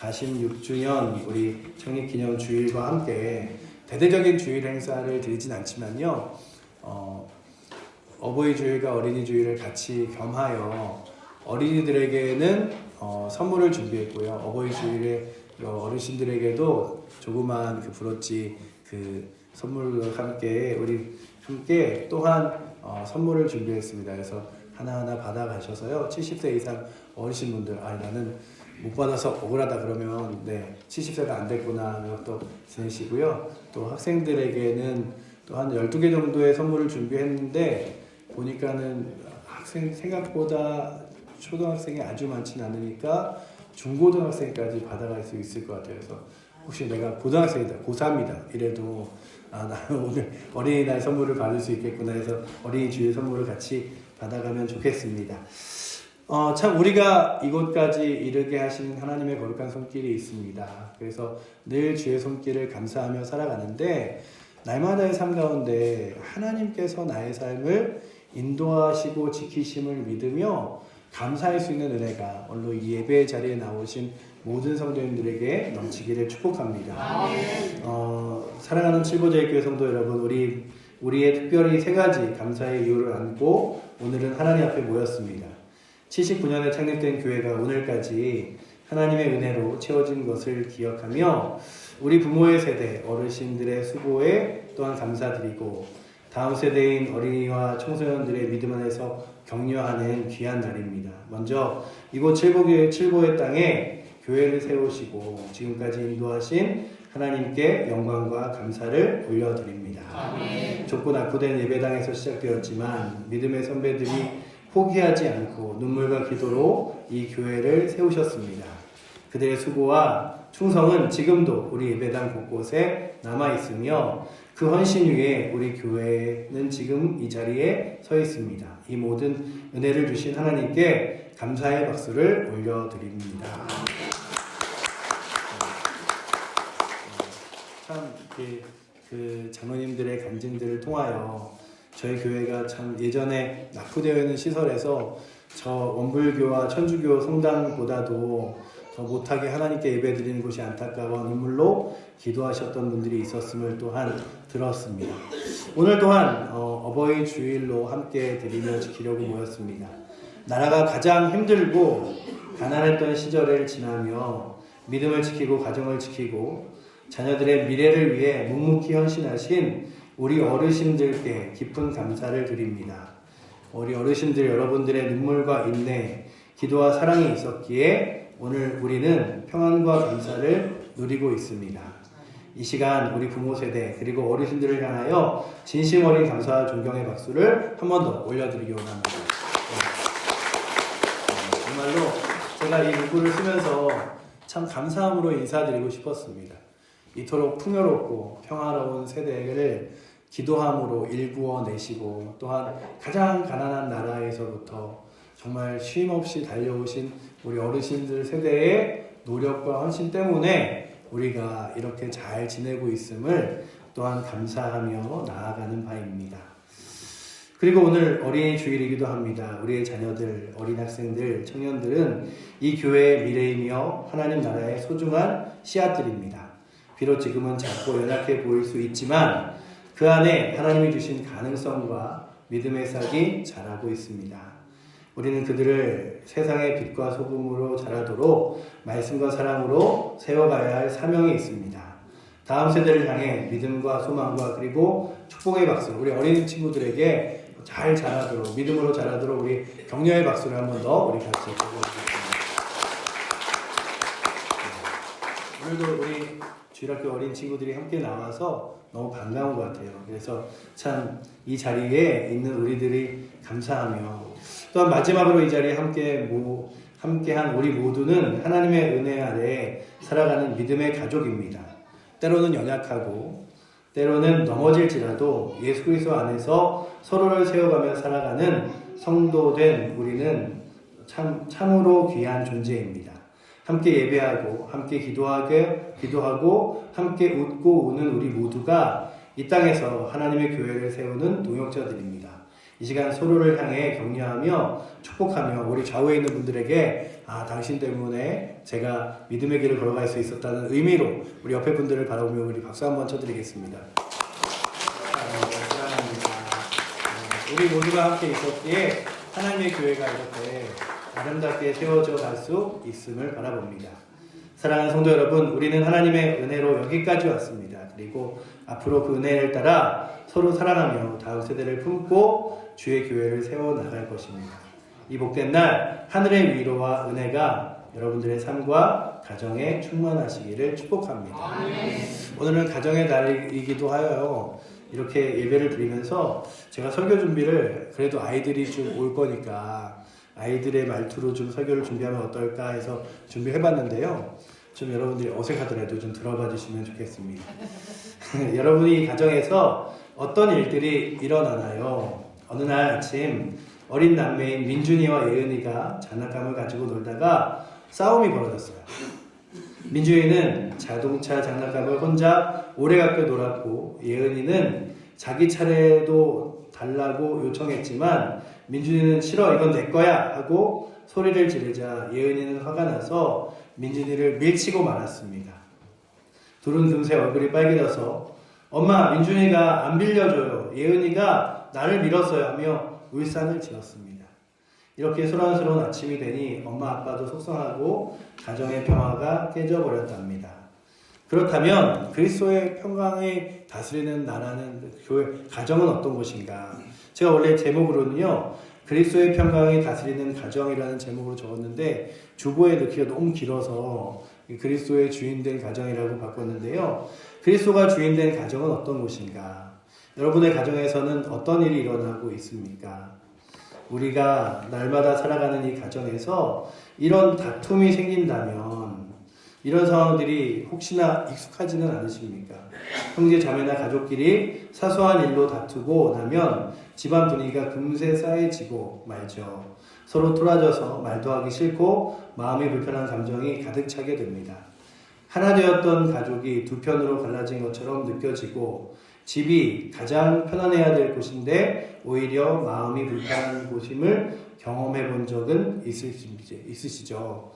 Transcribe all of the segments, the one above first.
46주년 우리 창립기념 주일과 함께 대대적인 주일 행사를 드리진 않지만요. 어버이 주일과 어린이 주일을 같이 겸하여 어린이들에게는 선물을 준비했고요. 어버이 주일에 어르신들에게도 조그만 그 브로치 그 선물과 함께 우리 함께 또한 선물을 준비했습니다. 그래서 하나하나 받아가셔서요. 70세 이상 어르신분들 나는 못 받아서 억울하다 그러면 70세가 안 됐구나 또 지내시고요. 또 학생들에게는 또 한 12개 정도의 선물을 준비했는데 보니까는 학생 생각보다 초등학생이 아주 많지는 않으니까 중고등학생까지 받아갈 수 있을 것 같아요. 그래서 혹시 내가 고등학생이다, 고3이다 이래도 나는 오늘 어린이날 선물을 받을 수 있겠구나 해서 어린이 주일 선물을 같이 받아가면 좋겠습니다. 참 우리가 이곳까지 이르게 하신 하나님의 거룩한 손길이 있습니다. 그래서 늘 주의 손길을 감사하며 살아가는데 날마다의 삶 가운데 하나님께서 나의 삶을 인도하시고 지키심을 믿으며 감사할 수 있는 은혜가 오늘 이 예배 자리에 나오신 모든 성도님들에게 넘치기를 축복합니다. 사랑하는 칠보제일교회 성도 여러분, 우리의 특별히 세 가지 감사의 이유를 안고 오늘은 하나님 앞에 모였습니다. 79년에 창립된 교회가 오늘까지 하나님의 은혜로 채워진 것을 기억하며 우리 부모의 세대, 어르신들의 수고에 또한 감사드리고 다음 세대인 어린이와 청소년들의 믿음 안에서 격려하는 귀한 날입니다. 먼저 이곳 칠보의 땅에 교회를 세우시고 지금까지 인도하신 하나님께 영광과 감사를 올려드립니다. 아멘. 좁고 낙후된 예배당에서 시작되었지만 믿음의 선배들이 포기하지 않고 눈물과 기도로 이 교회를 세우셨습니다. 그들의 수고와 충성은 지금도 우리 예배당 곳곳에 남아있으며 그 헌신 위에 우리 교회는 지금 이 자리에 서 있습니다. 이 모든 은혜를 주신 하나님께 감사의 박수를 올려드립니다. 참 그 장로님들의 간증들을 통하여 저희 교회가 참 예전에 낙후되어 있는 시설에서 저 원불교와 천주교 성당보다도 더 못하게 하나님께 예배드리는 곳이 안타까워 눈물로 기도하셨던 분들이 있었음을 또한 들었습니다. 오늘 또한 어버이 주일로 함께 드리며 지키려고 모였습니다. 나라가 가장 힘들고 가난했던 시절을 지나며 믿음을 지키고 가정을 지키고 자녀들의 미래를 위해 묵묵히 헌신하신 우리 어르신들께 깊은 감사를 드립니다. 우리 어르신들 여러분들의 눈물과 인내, 기도와 사랑이 있었기에 오늘 우리는 평안과 감사를 누리고 있습니다. 이 시간 우리 부모 세대 그리고 어르신들을 향하여 진심 어린 감사와 존경의 박수를 한 번 더 올려드리기 원합니다. 정말로 제가 이 문구를 쓰면서 참 감사함으로 인사드리고 싶었습니다. 이토록 풍요롭고 평화로운 세대를 기도함으로 일구어내시고 또한 가장 가난한 나라에서부터 정말 쉼없이 달려오신 우리 어르신들 세대의 노력과 헌신 때문에 우리가 이렇게 잘 지내고 있음을 또한 감사하며 나아가는 바입니다. 그리고 오늘 어린이 주일이기도 합니다. 우리의 자녀들, 어린 학생들, 청년들은 이 교회의 미래이며 하나님 나라의 소중한 씨앗들입니다. 비록 지금은 작고 연약해 보일 수 있지만 그 안에 하나님이 주신 가능성과 믿음의 싹이 자라고 있습니다. 우리는 그들을 세상의 빛과 소금으로 자라도록 말씀과 사랑으로 세워가야 할 사명이 있습니다. 다음 세대를 향해 믿음과 소망과 그리고 축복의 박수, 우리 어린 친구들에게 잘 자라도록, 믿음으로 자라도록 우리 격려의 박수를 한 번 더 우리 같이 해보겠습니다. 오늘도 우리 주일학교 어린 친구들이 함께 나와서 너무 반가운 것 같아요. 그래서 참 이 자리에 있는 우리들이 감사하며 또한 마지막으로 이 자리에 함께한 우리 모두는 하나님의 은혜 아래 살아가는 믿음의 가족입니다. 때로는 연약하고 때로는 넘어질지라도 예수 그리스도 안에서 서로를 세워가며 살아가는 성도된 우리는 참으로 귀한 존재입니다. 함께 예배하고 함께 기도하고 함께 웃고 우는 우리 모두가 이 땅에서 하나님의 교회를 세우는 동역자들입니다. 이 시간 서로를 향해 격려하며 축복하며 우리 좌우에 있는 분들에게 당신 때문에 제가 믿음의 길을 걸어갈 수 있었다는 의미로 우리 옆에 분들을 바라보며 우리 박수 한번 쳐드리겠습니다. 사랑합니다. 우리 모두가 함께 있었기에 하나님의 교회가 이렇게 아름답게 세워져 갈 수 있음을 바라봅니다. 사랑하는 성도 여러분, 우리는 하나님의 은혜로 여기까지 왔습니다. 그리고 앞으로 그 은혜를 따라 서로 사랑하며 다음 세대를 품고 주의 교회를 세워나갈 것입니다. 이 복된 날 하늘의 위로와 은혜가 여러분들의 삶과 가정에 충만하시기를 축복합니다. 오늘은 가정의 날이기도 하여 이렇게 예배를 드리면서 제가 설교 준비를 그래도 아이들이 좀 올 거니까 아이들의 말투로 좀 설교를 준비하면 어떨까 해서 준비해봤는데요. 좀 여러분들이 어색하더라도 좀 들어봐 주시면 좋겠습니다. 여러분이 가정에서 어떤 일들이 일어나나요? 어느 날 아침 어린 남매인 민준이와 예은이가 장난감을 가지고 놀다가 싸움이 벌어졌어요. 민준이는 자동차 장난감을 혼자 오래가게 놀았고 예은이는 자기 차례도 달라고 요청했지만 민준이는 싫어 이건 내 거야 하고 소리를 지르자 예은이는 화가 나서 민준이를 밀치고 말았습니다. 둘은 금세 얼굴이 빨개져서 엄마 민준이가 안 빌려줘요. 예은이가 나를 밀었어요 하며 울산을 지었습니다. 이렇게 소란스러운 아침이 되니 엄마 아빠도 속상하고 가정의 평화가 깨져버렸답니다. 그렇다면 그리스도의 평강을 다스리는 나라는 교회, 가정은 어떤 곳인가? 제가 원래 제목으로는요 그리스도의 평강이 다스리는 가정이라는 제목으로 적었는데 주보에 넣기가 너무 길어서 그리스도의 주인된 가정이라고 바꿨는데요. 그리스도가 주인된 가정은 어떤 곳인가? 여러분의 가정에서는 어떤 일이 일어나고 있습니까? 우리가 날마다 살아가는 이 가정에서 이런 다툼이 생긴다면 이런 상황들이 혹시나 익숙하지는 않으십니까? 형제 자매나 가족끼리 사소한 일로 다투고 나면 집안 분위기가 금세 쌓여지고 말죠. 서로 토라져서 말도 하기 싫고 마음이 불편한 감정이 가득 차게 됩니다. 하나 되었던 가족이 두 편으로 갈라진 것처럼 느껴지고 집이 가장 편안해야 될 곳인데 오히려 마음이 불편한 곳임을 경험해 본 적은 있으시죠?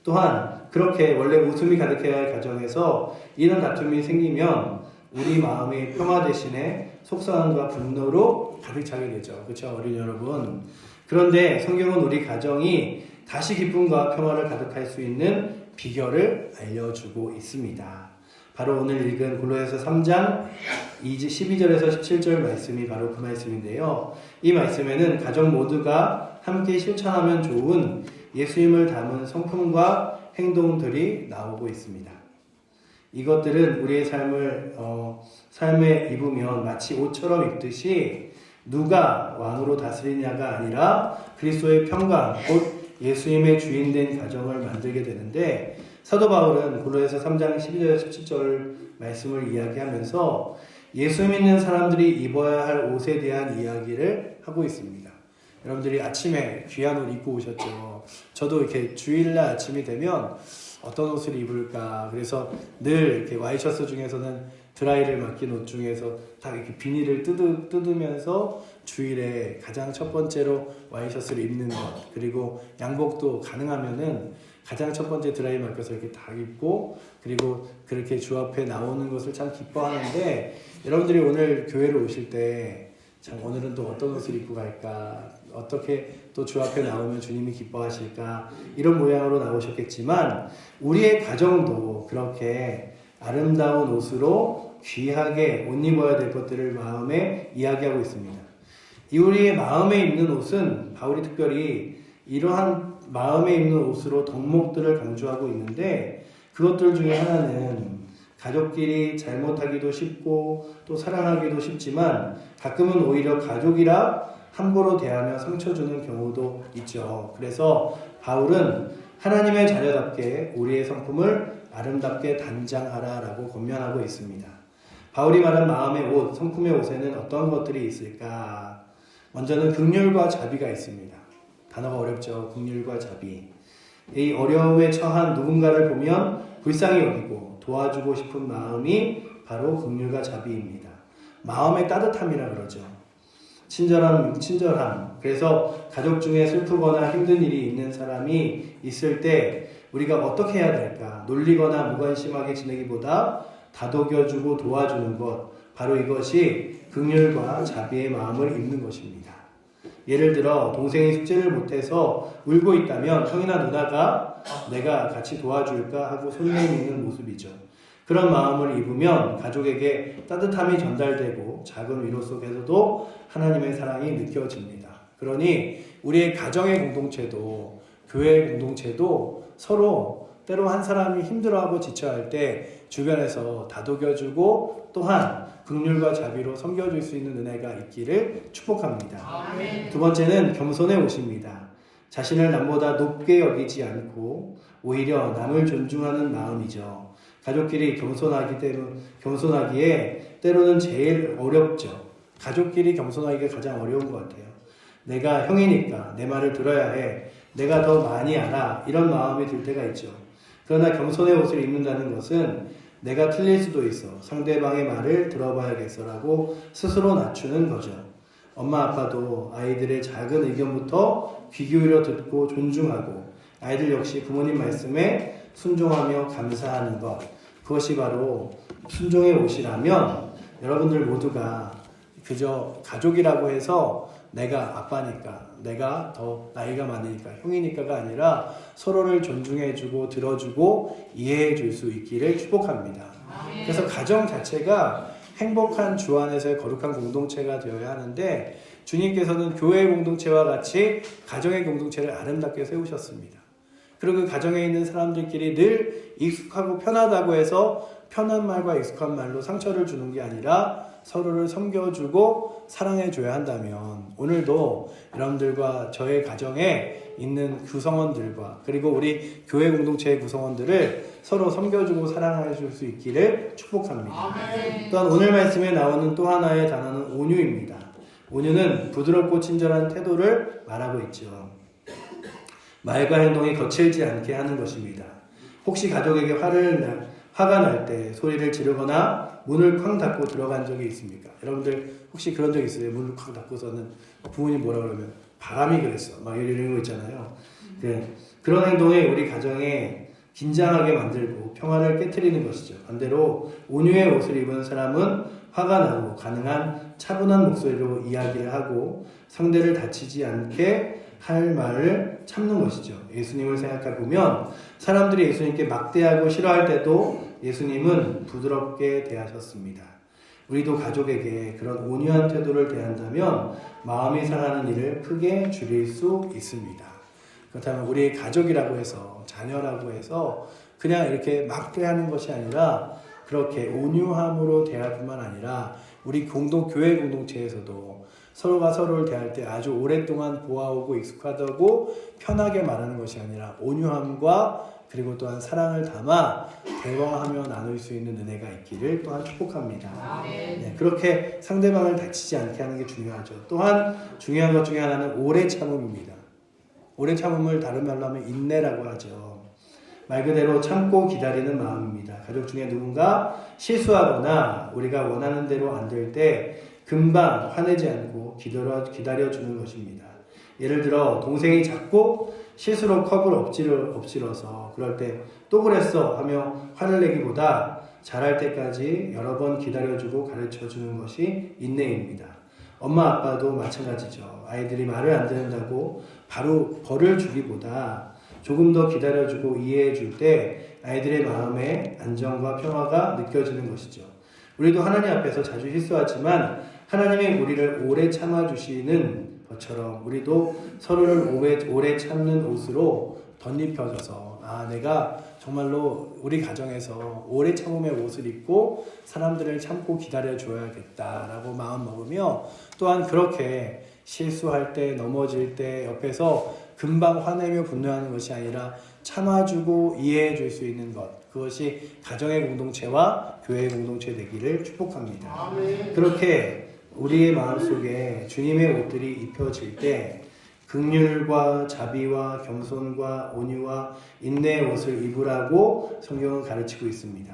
또한 그렇게 원래 웃음이 가득해야 할 가정에서 이런 다툼이 생기면 우리 마음의 평화 대신에 속상함과 분노로 가득 차게 되죠. 그렇죠, 어린이 여러분? 그런데 성경은 우리 가정이 다시 기쁨과 평화를 가득할 수 있는 비결을 알려주고 있습니다. 바로 오늘 읽은 골로새서 3장 12절에서 17절 말씀이 바로 그 말씀인데요. 이 말씀에는 가정 모두가 함께 실천하면 좋은 예수님을 담은 성품과 행동들이 나오고 있습니다. 이것들은 우리의 삶에 입으면 마치 옷처럼 입듯이 누가 왕으로 다스리냐가 아니라 그리스도의 평강, 곧 예수님의 주인된 가정을 만들게 되는데 사도 바울은 골로새서 3장 12절 17절 말씀을 이야기하면서 예수 믿는 사람들이 입어야 할 옷에 대한 이야기를 하고 있습니다. 여러분들이 아침에 귀한 옷 입고 오셨죠. 저도 이렇게 주일날 아침이 되면 어떤 옷을 입을까 그래서 늘 이렇게 와이셔츠 중에서는 드라이를 맡긴 옷 중에서 다 이렇게 비닐을 뜯으면서 주일에 가장 첫 번째로 와이셔츠를 입는 것, 그리고 양복도 가능하면은 가장 첫 번째 드라이 맡겨서 이렇게 다 입고, 그리고 그렇게 주 앞에 나오는 것을 참 기뻐하는데, 여러분들이 오늘 교회를 오실 때 참 오늘은 또 어떤 옷을 입고 갈까, 어떻게 또 주 앞에 나오면 주님이 기뻐하실까, 이런 모양으로 나오셨겠지만 우리의 가정도 그렇게 아름다운 옷으로 귀하게 옷 입어야 될 것들을 마음에 이야기하고 있습니다. 이 우리의 마음에 입는 옷은 바울이 특별히 이러한 마음에 입는 옷으로 덕목들을 강조하고 있는데, 그것들 중에 하나는 가족끼리 잘못하기도 쉽고 또 사랑하기도 쉽지만 가끔은 오히려 가족이라 함부로 대하며 상처 주는 경우도 있죠. 그래서 바울은 하나님의 자녀답게 우리의 성품을 아름답게 단장하라라고 권면하고 있습니다. 바울이 말한 마음의 옷, 성품의 옷에는 어떤 것들이 있을까? 먼저는 긍휼과 자비가 있습니다. 단어가 어렵죠. 긍휼과 자비. 이 어려움에 처한 누군가를 보면 불쌍히 여기고 도와주고 싶은 마음이 바로 긍휼과 자비입니다. 마음의 따뜻함이라 그러죠. 친절함. 그래서 가족 중에 슬프거나 힘든 일이 있는 사람이 있을 때 우리가 어떻게 해야 될까? 놀리거나 무관심하게 지내기보다 다독여주고 도와주는 것. 바로 이것이 긍휼과 자비의 마음을 입는 것입니다. 예를 들어 동생이 숙제를 못해서 울고 있다면 형이나 누나가 내가 같이 도와줄까 하고 손내미는 모습이죠. 그런 마음을 입으면 가족에게 따뜻함이 전달되고 작은 위로 속에서도 하나님의 사랑이 느껴집니다. 그러니 우리의 가정의 공동체도 교회의 공동체도 서로 때로 한 사람이 힘들어하고 지쳐할 때 주변에서 다독여주고 또한 긍휼과 자비로 섬겨줄 수 있는 은혜가 있기를 축복합니다. 아멘. 두 번째는 겸손의 옷입니다. 자신을 남보다 높게 여기지 않고 오히려 남을 존중하는 마음이죠. 가족끼리 겸손하기에 때로는 제일 어렵죠. 가족끼리 겸손하기가 가장 어려운 것 같아요. 내가 형이니까 내 말을 들어야 해. 내가 더 많이 알아. 이런 마음이 들 때가 있죠. 그러나 겸손의 옷을 입는다는 것은 내가 틀릴 수도 있어. 상대방의 말을 들어봐야겠어라고 스스로 낮추는 거죠. 엄마 아빠도 아이들의 작은 의견부터 귀 기울여 듣고 존중하고 아이들 역시 부모님 말씀에 순종하며 감사하는 것. 그것이 바로 순종의 옷이라면 여러분들 모두가 그저 가족이라고 해서 내가 아빠니까, 내가 더 나이가 많으니까, 형이니까가 아니라 서로를 존중해주고 들어주고 이해해줄 수 있기를 축복합니다. 그래서 가정 자체가 행복한 주 안에서의 거룩한 공동체가 되어야 하는데 주님께서는 교회의 공동체와 같이 가정의 공동체를 아름답게 세우셨습니다. 그리고 그 가정에 있는 사람들끼리 늘 익숙하고 편하다고 해서 편한 말과 익숙한 말로 상처를 주는 게 아니라 서로를 섬겨주고 사랑해줘야 한다면 오늘도 여러분들과 저의 가정에 있는 구성원들과 그리고 우리 교회 공동체의 구성원들을 서로 섬겨주고 사랑해줄 수 있기를 축복합니다. 아멘. 또한 오늘 말씀에 나오는 또 하나의 단어는 온유입니다. 온유는 부드럽고 친절한 태도를 말하고 있죠. 말과 행동이 거칠지 않게 하는 것입니다. 혹시 가족에게 화가 날 때 소리를 지르거나 문을 쾅 닫고 들어간 적이 있습니까? 여러분들 혹시 그런 적 있어요? 문을 쾅 닫고서는 부모님 뭐라 그러면 바람이 그랬어 막 이런 거 있잖아요. 그런 행동이 우리 가정에 긴장하게 만들고 평화를 깨트리는 것이죠. 반대로 온유의 옷을 입은 사람은 화가 나고 가능한 차분한 목소리로 이야기를 하고 상대를 다치지 않게 할 말을 참는 것이죠. 예수님을 생각해 보면 사람들이 예수님께 막대하고 싫어할 때도 예수님은 부드럽게 대하셨습니다. 우리도 가족에게 그런 온유한 태도를 대한다면 마음이 상하는 일을 크게 줄일 수 있습니다. 그렇다면 우리의 가족이라고 해서 자녀라고 해서 그냥 이렇게 막대하는 것이 아니라 그렇게 온유함으로 대할 뿐만 아니라 우리 교회 공동체에서도 서로가 서로를 대할 때 아주 오랫동안 보아오고 익숙하다고 편하게 말하는 것이 아니라 온유함과 그리고 또한 사랑을 담아 대화하며 나눌 수 있는 은혜가 있기를 또한 축복합니다. 네, 그렇게 상대방을 다치지 않게 하는 게 중요하죠. 또한 중요한 것 중에 하나는 오래 참음입니다. 오래 참음을 다른 말로 하면 인내라고 하죠. 말 그대로 참고 기다리는 마음입니다. 가족 중에 누군가 실수하거나 우리가 원하는 대로 안 될 때 금방 화내지 않고 기다려주는 것입니다. 예를 들어 동생이 자꾸 실수로 컵을 엎질러서 그럴 때 또 그랬어 하며 화를 내기보다 잘할 때까지 여러 번 기다려주고 가르쳐주는 것이 인내입니다. 엄마 아빠도 마찬가지죠. 아이들이 말을 안 듣는다고 바로 벌을 주기보다 조금 더 기다려주고 이해해줄 때 아이들의 마음에 안정과 평화가 느껴지는 것이죠. 우리도 하나님 앞에서 자주 실수하지만 하나님이 우리를 오래 참아주시는 것처럼 우리도 서로를 오래 참는 옷으로 덧입혀져서 내가 정말로 우리 가정에서 오래 참음의 옷을 입고 사람들을 참고 기다려줘야겠다라고 마음 먹으며 또한 그렇게 실수할 때 넘어질 때 옆에서 금방 화내며 분노하는 것이 아니라 참아주고 이해해줄 수 있는 것, 그것이 가정의 공동체와 교회의 공동체 되기를 축복합니다. 아멘. 그렇게 우리의 마음속에 주님의 옷들이 입혀질 때 긍휼과 자비와 겸손과 온유와 인내의 옷을 입으라고 성경은 가르치고 있습니다.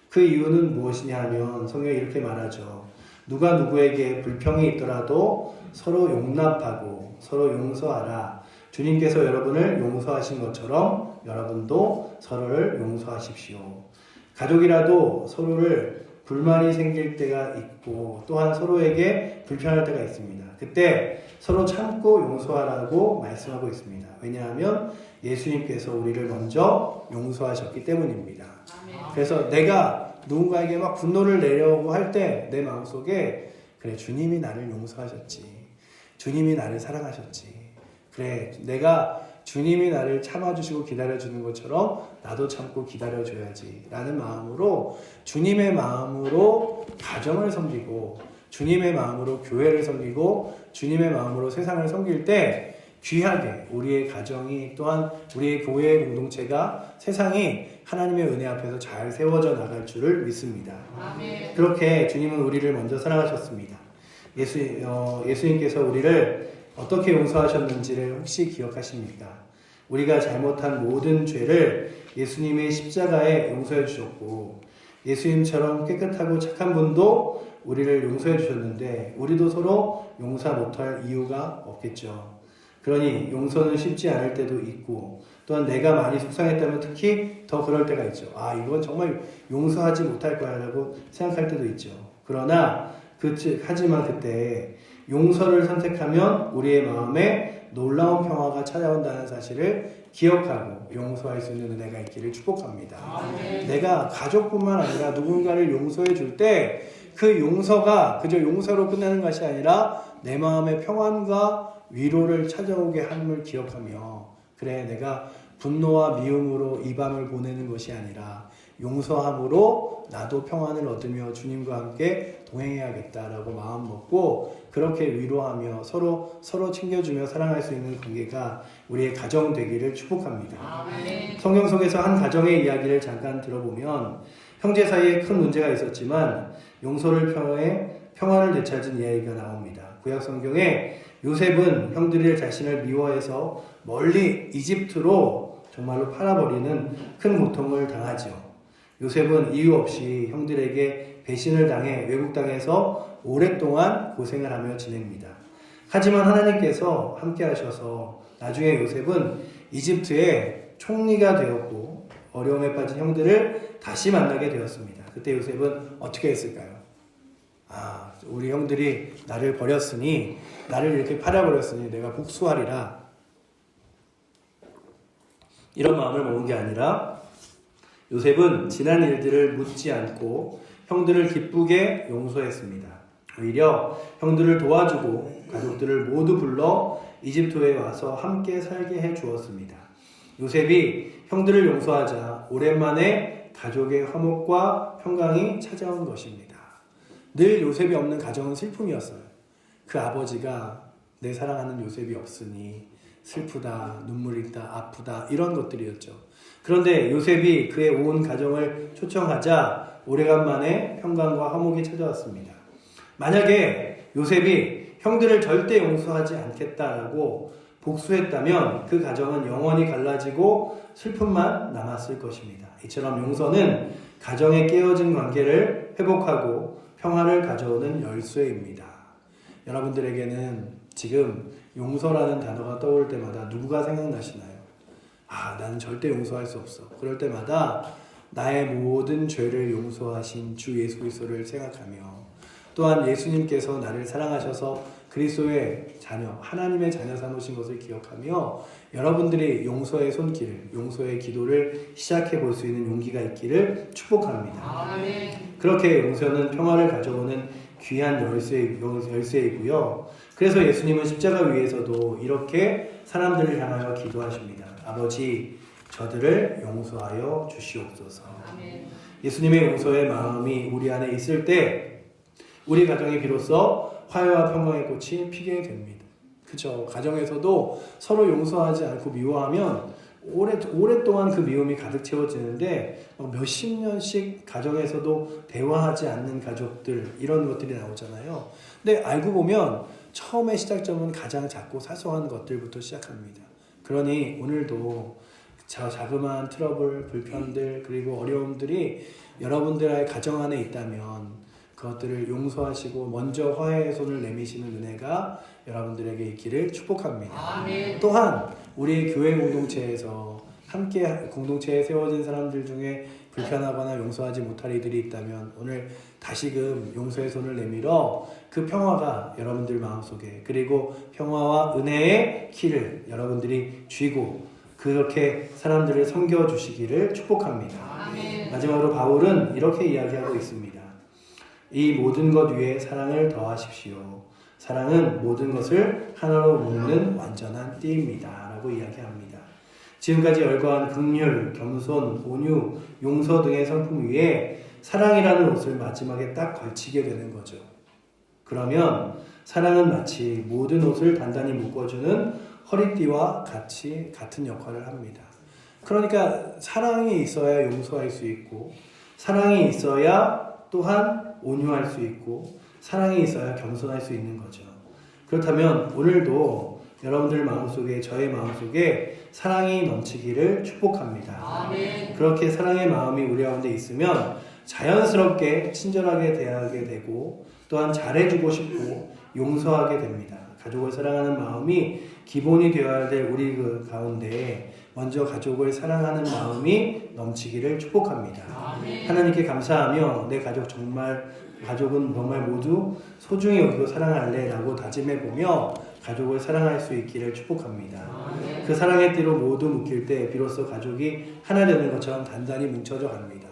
그 이유는 무엇이냐 하면 성경이 이렇게 말하죠. 누가 누구에게 불평이 있더라도 서로 용납하고 서로 용서하라. 주님께서 여러분을 용서하신 것처럼 여러분도 서로를 용서하십시오. 가족이라도 서로를 불만이 생길 때가 있고 또한 서로에게 불편할 때가 있습니다. 그때 서로 참고 용서하라고 말씀하고 있습니다. 왜냐하면 예수님께서 우리를 먼저 용서하셨기 때문입니다. 그래서 내가 누군가에게 막 분노를 내려고 할 때 내 마음속에 그래, 주님이 나를 용서하셨지. 주님이 나를 사랑하셨지. 그래, 내가 주님이 나를 참아주시고 기다려주는 것처럼 나도 참고 기다려줘야지 라는 마음으로, 주님의 마음으로 가정을 섬기고 주님의 마음으로 교회를 섬기고 주님의 마음으로 세상을 섬길 때 귀하게 우리의 가정이 또한 우리의 교회의 공동체가 세상이 하나님의 은혜 앞에서 잘 세워져 나갈 줄을 믿습니다. 아멘. 그렇게 주님은 우리를 먼저 사랑하셨습니다. 예수님께서 우리를 어떻게 용서하셨는지를 혹시 기억하십니까? 우리가 잘못한 모든 죄를 예수님의 십자가에 용서해 주셨고 예수님처럼 깨끗하고 착한 분도 우리를 용서해 주셨는데 우리도 서로 용서 못할 이유가 없겠죠. 그러니 용서는 쉽지 않을 때도 있고 또한 내가 많이 속상했다면 특히 더 그럴 때가 있죠. 아, 이건 정말 용서하지 못할 거야 라고 생각할 때도 있죠. 그러나 하지만 그때 용서를 선택하면 우리의 마음에 놀라운 평화가 찾아온다는 사실을 기억하고 용서할 수 있는 은혜가 있기를 축복합니다. 아멘. 내가 가족뿐만 아니라 누군가를 용서해 줄 때 그 용서가 그저 용서로 끝나는 것이 아니라 내 마음의 평안과 위로를 찾아오게 함을 기억하며 그래, 내가 분노와 미움으로 이 밤을 보내는 것이 아니라 용서함으로 나도 평안을 얻으며 주님과 함께 동행해야겠다라고 마음 먹고 그렇게 위로하며 서로 챙겨주며 사랑할 수 있는 관계가 우리의 가정 되기를 축복합니다. 아멘. 성경 속에서 한 가정의 이야기를 잠깐 들어보면 형제 사이에 큰 문제가 있었지만 용서를 통해 평안을 되찾은 이야기가 나옵니다. 구약 성경에 요셉은 형들이 자신을 미워해서 멀리 이집트로 정말로 팔아버리는 큰 고통을 당하죠. 요셉은 이유 없이 형들에게 배신을 당해 외국 땅에서 오랫동안 고생을 하며 지냅니다. 하지만 하나님께서 함께 하셔서 나중에 요셉은 이집트의 총리가 되었고 어려움에 빠진 형들을 다시 만나게 되었습니다. 그때 요셉은 어떻게 했을까요? 아, 우리 형들이 나를 버렸으니, 나를 이렇게 팔아버렸으니 내가 복수하리라, 이런 마음을 먹은 게 아니라 요셉은 지난 일들을 묻지 않고 형들을 기쁘게 용서했습니다. 오히려 형들을 도와주고 가족들을 모두 불러 이집트에 와서 함께 살게 해 주었습니다. 요셉이 형들을 용서하자 오랜만에 가족의 화목과 평강이 찾아온 것입니다. 늘 요셉이 없는 가정은 슬픔이었어요. 그 아버지가 내 사랑하는 요셉이 없으니 슬프다, 눈물이 있다, 아프다, 이런 것들이었죠. 그런데 요셉이 그의 온 가정을 초청하자 오래간만에 평강과 화목이 찾아왔습니다. 만약에 요셉이 형들을 절대 용서하지 않겠다라고 복수했다면 그 가정은 영원히 갈라지고 슬픔만 남았을 것입니다. 이처럼 용서는 가정의 깨어진 관계를 회복하고 평화를 가져오는 열쇠입니다. 여러분들에게는 지금 용서라는 단어가 떠올 때마다 누구가 생각나시나요? 아, 나는 절대 용서할 수 없어. 그럴 때마다 나의 모든 죄를 용서하신 주 예수 그리스도를 생각하며 또한 예수님께서 나를 사랑하셔서 그리스도의 자녀, 하나님의 자녀 삼으신 것을 기억하며 여러분들이 용서의 손길, 용서의 기도를 시작해 볼 수 있는 용기가 있기를 축복합니다. 아멘. 그렇게 용서는 평화를 가져오는 귀한 열쇠이고요. 그래서 예수님은 십자가 위에서도 이렇게 사람들을 향하여 기도하십니다. 아버지, 저들을 용서하여 주시옵소서. 아멘. 예수님의 용서의 마음이 우리 안에 있을 때 우리 가정이 비로소 화해와 평강의 꽃이 피게 됩니다. 그죠? 가정에서도 서로 용서하지 않고 미워하면 오랫동안 그 미움이 가득 채워지는데 몇십 년씩 가정에서도 대화하지 않는 가족들, 이런 것들이 나오잖아요. 근데 알고 보면 처음에 시작점은 가장 작고 사소한 것들부터 시작합니다. 그러니 오늘도 자그마한 트러블, 불편들, 그리고 어려움들이 여러분들의 가정 안에 있다면 그것들을 용서하시고 먼저 화해의 손을 내미시는 은혜가 여러분들에게 있기를 축복합니다. 아멘. 또한 우리 교회 공동체에서 함께 공동체에 세워진 사람들 중에 불편하거나 용서하지 못할 이들이 있다면 오늘 다시금 용서의 손을 내밀어 그 평화가 여러분들 마음속에, 그리고 평화와 은혜의 키를 여러분들이 쥐고 그렇게 사람들을 섬겨주시기를 축복합니다. 아멘. 마지막으로 바울은 이렇게 이야기하고 있습니다. 이 모든 것 위에 사랑을 더하십시오. 사랑은 모든 것을 하나로 묶는 완전한 띠입니다. 라고 이야기합니다. 지금까지 열거한 긍휼, 겸손, 온유, 용서 등의 성품 위에 사랑이라는 옷을 마지막에 딱 걸치게 되는 거죠. 그러면 사랑은 마치 모든 옷을 단단히 묶어주는 허리띠와 같은 역할을 합니다. 그러니까 사랑이 있어야 용서할 수 있고, 사랑이 있어야 또한 온유할 수 있고, 사랑이 있어야 겸손할 수 있는 거죠. 그렇다면 오늘도 여러분들 마음속에, 저의 마음속에 사랑이 넘치기를 축복합니다. 아멘. 그렇게 사랑의 마음이 우리 가운데 있으면 자연스럽게 친절하게 대하게 되고, 또한 잘해주고 싶고 용서하게 됩니다. 가족을 사랑하는 마음이 기본이 되어야 될 우리 그 가운데 먼저 가족을 사랑하는 마음이 넘치기를 축복합니다. 아멘. 하나님께 감사하며 내 가족은 정말 모두 소중히 여기고 사랑할래 라고 다짐해보며 가족을 사랑할 수 있기를 축복합니다. 아멘. 그 사랑의 띠로 모두 묶일 때 비로소 가족이 하나 되는 것처럼 단단히 뭉쳐져 갑니다.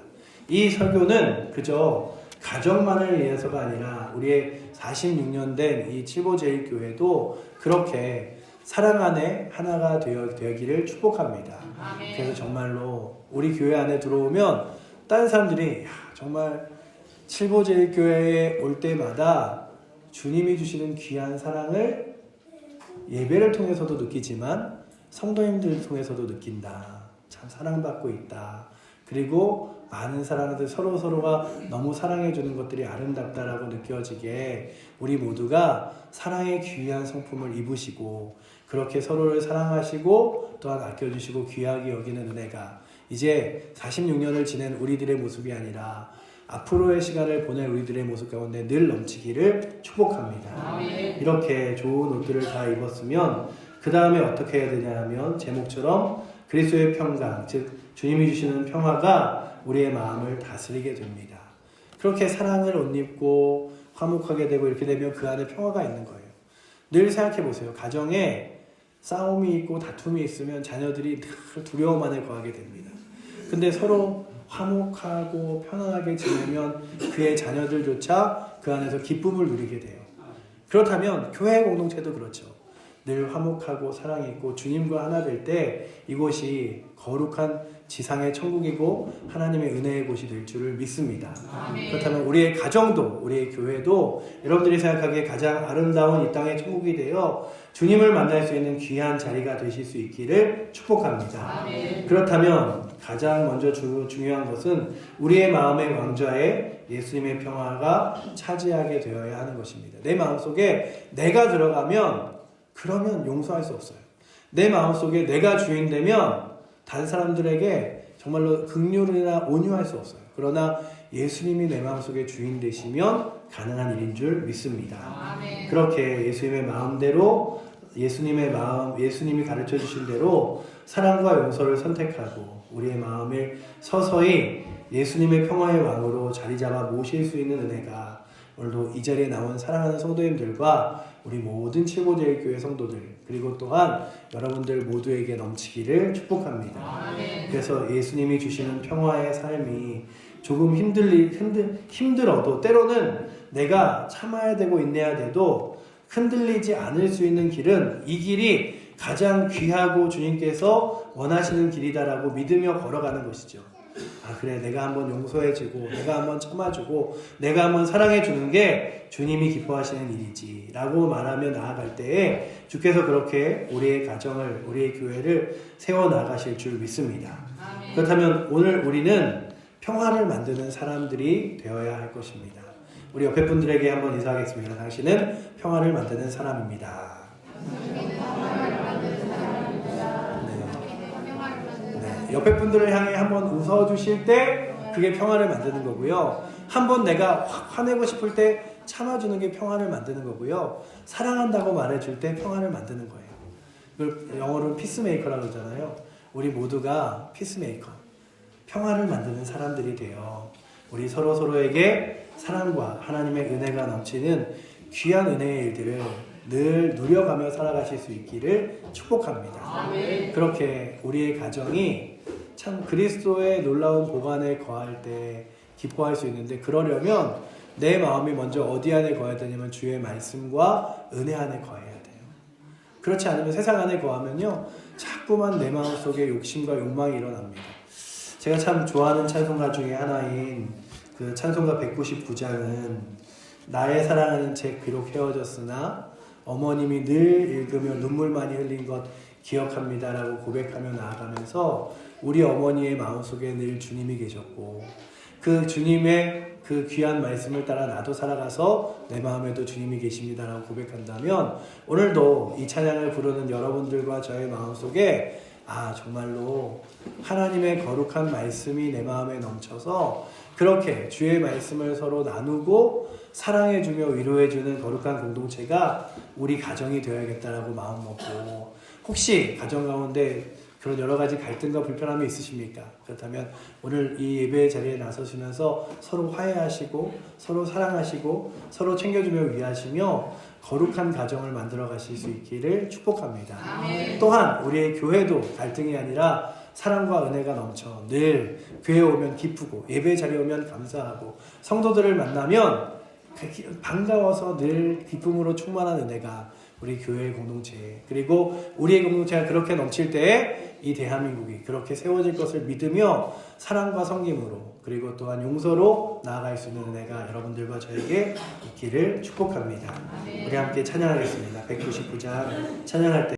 이 설교는 그저 가정만을 위해서가 아니라 우리의 46년 된 이 칠보제일교회도 그렇게 사랑 안에 하나가 되기를 축복합니다. 아멘. 그래서 정말로 우리 교회 안에 들어오면 다른 사람들이 정말 칠보제일교회에 올 때마다 주님이 주시는 귀한 사랑을 예배를 통해서도 느끼지만 성도님들 통해서도 느낀다. 참 사랑받고 있다. 그리고 많은 사람들 서로가 너무 사랑해주는 것들이 아름답다라고 느껴지게 우리 모두가 사랑의 귀한 성품을 입으시고 그렇게 서로를 사랑하시고 또한 아껴주시고 귀하게 여기는 은혜가 이제 46년을 지낸 우리들의 모습이 아니라 앞으로의 시간을 보낼 우리들의 모습 가운데 늘 넘치기를 축복합니다. 아멘. 이렇게 좋은 옷들을 다 입었으면 그 다음에 어떻게 해야 되냐 하면 제목처럼 그리스도의 평강, 즉 주님이 주시는 평화가 우리의 마음을 다스리게 됩니다. 그렇게 사랑을 옷 입고 화목하게 되고 이렇게 되면 그 안에 평화가 있는 거예요. 늘 생각해 보세요. 가정에 싸움이 있고 다툼이 있으면 자녀들이 늘 두려움 안에 거하게 됩니다. 근데 서로 화목하고 편안하게 지내면 그의 자녀들조차 그 안에서 기쁨을 누리게 돼요. 그렇다면 교회 공동체도 그렇죠. 늘 화목하고 사랑이 있고 주님과 하나 될 때 이곳이 거룩한 지상의 천국이고 하나님의 은혜의 곳이 될 줄을 믿습니다. 아멘. 그렇다면 우리의 가정도 우리의 교회도 여러분들이 생각하기에 가장 아름다운 이 땅의 천국이 되어 주님을 만날 수 있는 귀한 자리가 되실 수 있기를 축복합니다. 아멘. 그렇다면 가장 먼저 중요한 것은 우리의 마음의 왕좌에 예수님의 평화가 차지하게 되어야 하는 것입니다. 내 마음속에 내가 들어가면 그러면 용서할 수 없어요. 내 마음속에 내가 주인 되면 다른 사람들에게 정말로 긍휼이나 온유할 수 없어요. 그러나 예수님이 내 마음속에 주인 되시면 가능한 일인 줄 믿습니다. 아멘. 그렇게 예수님의 마음대로 예수님이 가르쳐 주신 대로 사랑과 용서를 선택하고 우리의 마음을 서서히 예수님의 평화의 왕으로 자리 잡아 모실 수 있는 은혜가 오늘도 이 자리에 나온 사랑하는 성도님들과 우리 모든 칠보제일교회 성도들 그리고 또한 여러분들 모두에게 넘치기를 축복합니다. 아멘. 그래서 예수님이 주시는 평화의 삶이 조금 힘들어도 때로는 내가 참아야 되고 인내해야 돼도 흔들리지 않을 수 있는 길은 이 길이 가장 귀하고 주님께서 원하시는 길이다라고 믿으며 걸어가는 것이죠. 아 그래 내가 한번 용서해주고 내가 한번 참아주고 내가 한번 사랑해주는 게 주님이 기뻐하시는 일이지 라고 말하며 나아갈 때에 주께서 그렇게 우리의 가정을 우리의 교회를 세워나가실 줄 믿습니다. 아멘. 그렇다면 오늘 우리는 평화를 만드는 사람들이 되어야 할 것입니다. 우리 옆에 분들에게 한번 인사하겠습니다. 당신은 평화를 만드는 사람입니다. 옆에 분들을 향해 한번 웃어주실 때 그게 평화를 만드는 거고요. 한번 내가 확 화내고 싶을 때 참아주는 게 평안을 만드는 거고요. 사랑한다고 말해줄 때 평안을 만드는 거예요. 이걸 영어로는 피스메이커라고 그러잖아요. 우리 모두가 피스메이커, 평안을 만드는 사람들이 돼요. 우리 서로에게 사랑과 하나님의 은혜가 넘치는 귀한 은혜의 일들을 늘 누려가며 살아가실 수 있기를 축복합니다. 아멘. 그렇게 우리의 가정이 참 그리스도의 놀라운 보관에 거할 때 기뻐할 수 있는데, 그러려면 내 마음이 먼저 어디 안에 거해야 되냐면 주의 말씀과 은혜 안에 거해야 돼요. 그렇지 않으면 세상 안에 거하면요, 자꾸만 내 마음속에 욕심과 욕망이 일어납니다. 제가 참 좋아하는 찬송가 중에 하나인 그 찬송가 199장은 나의 사랑하는 책 비록 헤어졌으나 어머님이 늘 읽으며 눈물 많이 흘린 것 기억합니다라고 고백하며 나아가면서 우리 어머니의 마음속에 늘 주님이 계셨고, 그 주님의 그 귀한 말씀을 따라 나도 살아가서 내 마음에도 주님이 계십니다라고 고백한다면, 오늘도 이 찬양을 부르는 여러분들과 저의 마음속에 정말로 하나님의 거룩한 말씀이 내 마음에 넘쳐서 그렇게 주의 말씀을 서로 나누고 사랑해주며 위로해주는 거룩한 공동체가 우리 가정이 되어야겠다라고 마음먹고, 혹시 가정 가운데 그런 여러 가지 갈등과 불편함이 있으십니까? 그렇다면 오늘 이 예배의 자리에 나서시면서 서로 화해하시고 서로 사랑하시고 서로 챙겨주며 위하시며 거룩한 가정을 만들어 가실 수 있기를 축복합니다. 아멘. 또한 우리의 교회도 갈등이 아니라 사랑과 은혜가 넘쳐 늘 교회에 오면 기쁘고 예배 자리에 오면 감사하고 성도들을 만나면 반가워서 늘 기쁨으로 충만한 은혜가 우리 교회의 공동체, 그리고 우리의 공동체가 그렇게 넘칠 때에 이 대한민국이 그렇게 세워질 것을 믿으며 사랑과 섬김으로, 그리고 또한 용서로 나아갈 수 있는 은혜가 여러분들과 저에게 있기를 축복합니다. 우리 함께 찬양하겠습니다. 199장 찬양할 때